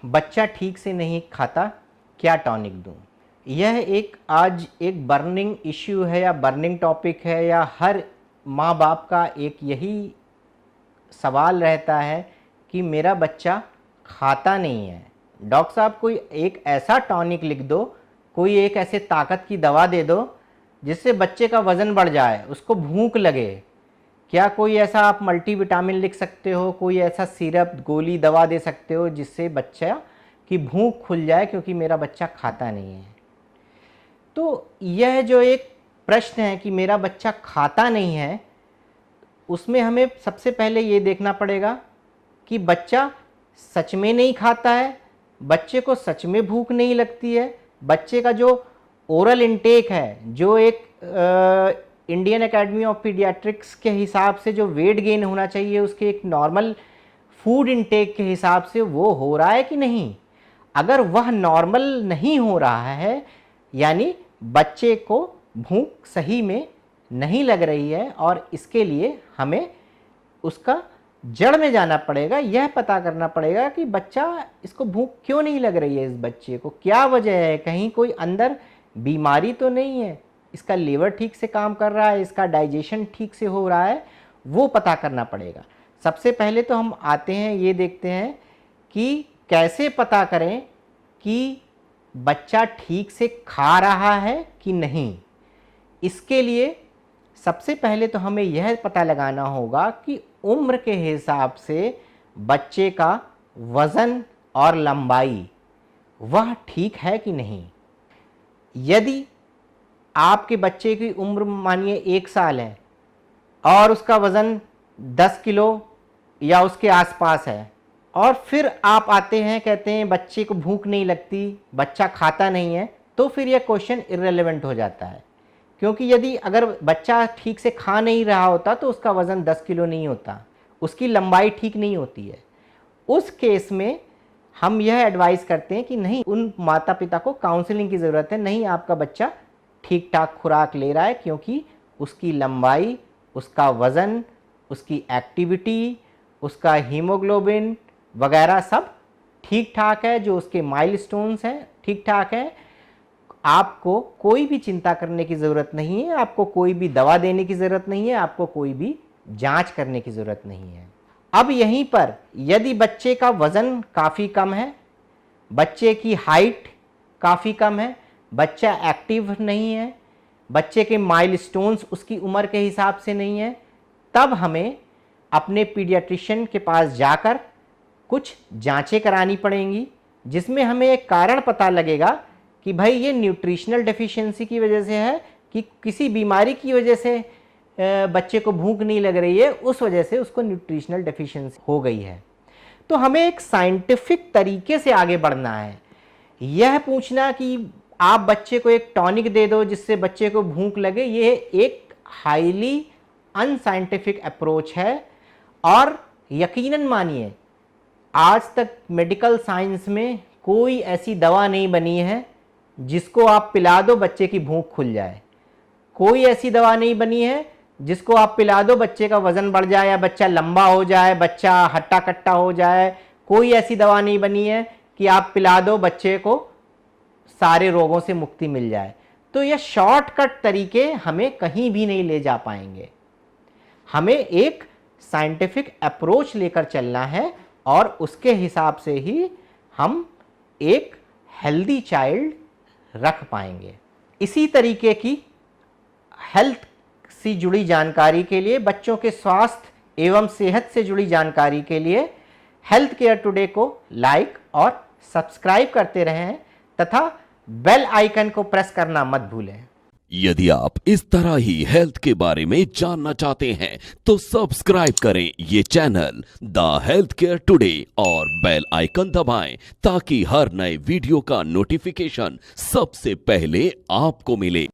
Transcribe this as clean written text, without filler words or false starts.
बच्चा ठीक से नहीं खाता, क्या टॉनिक दूं? यह आज एक बर्निंग इश्यू है या बर्निंग टॉपिक है, या हर माँ बाप का एक यही सवाल रहता है कि मेरा बच्चा खाता नहीं है। डॉक्टर साहब कोई एक ऐसा टॉनिक लिख दो, कोई एक ऐसे ताकत की दवा दे दो जिससे बच्चे का वज़न बढ़ जाए, उसको भूख लगे। क्या कोई ऐसा आप मल्टीविटामिन लिख सकते हो, कोई ऐसा सिरप गोली दवा दे सकते हो जिससे बच्चा की भूख खुल जाए, क्योंकि मेरा बच्चा खाता नहीं है। तो यह जो एक प्रश्न है कि मेरा बच्चा खाता नहीं है, उसमें हमें सबसे पहले ये देखना पड़ेगा कि बच्चा सच में नहीं खाता है, बच्चे को सच में भूख नहीं लगती है, बच्चे का जो ओरल इंटेक है, जो एक इंडियन एकेडमी ऑफ पीडियाट्रिक्स के हिसाब से जो वेट गेन होना चाहिए, उसके एक नॉर्मल फूड इंटेक के हिसाब से वो हो रहा है कि नहीं। अगर वह नॉर्मल नहीं हो रहा है, यानी बच्चे को भूख सही में नहीं लग रही है, और इसके लिए हमें उसका जड़ में जाना पड़ेगा, यह पता करना पड़ेगा कि बच्चा इसको भूख क्यों नहीं लग रही है, इस बच्चे को क्या वजह है, कहीं कोई अंदर बीमारी तो नहीं है, इसका लीवर ठीक से काम कर रहा है, इसका डाइजेशन ठीक से हो रहा है, वो पता करना पड़ेगा। सबसे पहले तो हम आते हैं, ये देखते हैं कि कैसे पता करें कि बच्चा ठीक से खा रहा है कि नहीं। इसके लिए सबसे पहले तो हमें यह पता लगाना होगा कि उम्र के हिसाब से बच्चे का वज़न और लंबाई वह ठीक है कि नहीं। यदि आपके बच्चे की उम्र मानिए 1 साल है और उसका वज़न 10 किलो या उसके आसपास है, और फिर आप आते हैं कहते हैं बच्चे को भूख नहीं लगती, बच्चा खाता नहीं है, तो फिर यह क्वेश्चन इर्रेलेवेंट हो जाता है। क्योंकि यदि अगर बच्चा ठीक से खा नहीं रहा होता तो उसका वज़न 10 किलो नहीं होता, उसकी लंबाई ठीक नहीं होती है। उस केस में हम यह एडवाइस करते हैं कि नहीं, उन माता पिता को काउंसलिंग की ज़रूरत है। नहीं, आपका बच्चा ठीक ठाक खुराक ले रहा है, क्योंकि उसकी लंबाई, उसका वज़न, उसकी एक्टिविटी, उसका हीमोग्लोबिन वगैरह सब ठीक ठाक है, जो उसके माइलस्टोन्स हैं ठीक ठाक है। आपको कोई भी चिंता करने की ज़रूरत नहीं है, आपको कोई भी दवा देने की ज़रूरत नहीं है, आपको कोई भी जांच करने की ज़रूरत नहीं है। अब यहीं पर यदि बच्चे का वज़न काफ़ी कम है, बच्चे की हाइट काफ़ी कम है, बच्चा एक्टिव नहीं है, बच्चे के माइलस्टोन्स उसकी उम्र के हिसाब से नहीं है, तब हमें अपने पीडियाट्रिशियन के पास जाकर कुछ जांचें करानी पड़ेंगी, जिसमें हमें एक कारण पता लगेगा कि भाई ये न्यूट्रिशनल डेफिशिएंसी की वजह से है कि किसी बीमारी की वजह से बच्चे को भूख नहीं लग रही है, उस वजह से उसको न्यूट्रिशनल डेफिशिएंसी हो गई है। तो हमें एक साइंटिफिक तरीके से आगे बढ़ना है। यह पूछना कि आप बच्चे को एक टॉनिक दे दो जिससे बच्चे को भूख लगे, ये एक हाईली अनसाइंटिफिक अप्रोच है। और यकीनन मानिए, आज तक मेडिकल साइंस में कोई ऐसी दवा नहीं बनी है जिसको आप पिला दो बच्चे की भूख खुल जाए। कोई ऐसी दवा नहीं बनी है जिसको आप पिला दो बच्चे का वज़न बढ़ जाए, या बच्चा लंबा हो जाए, बच्चा हट्टा कट्टा हो जाए। कोई ऐसी दवा नहीं बनी है कि आप पिला दो बच्चे को सारे रोगों से मुक्ति मिल जाए। तो यह शॉर्टकट तरीके हमें कहीं भी नहीं ले जा पाएंगे। हमें एक साइंटिफिक अप्रोच लेकर चलना है, और उसके हिसाब से ही हम एक हेल्दी चाइल्ड रख पाएंगे। इसी तरीके की हेल्थ से जुड़ी जानकारी के लिए, बच्चों के स्वास्थ्य एवं सेहत से जुड़ी जानकारी के लिए हेल्थ केयर टुडे को लाइक और सब्सक्राइब करते रहें, तथा बेल आइकन को प्रेस करना मत भूलें। यदि आप इस तरह ही हेल्थ के बारे में जानना चाहते हैं तो सब्सक्राइब करें ये channel the health care today और बेल आइकन दबाएं, ताकि हर नए वीडियो का नोटिफिकेशन सबसे पहले आपको मिले।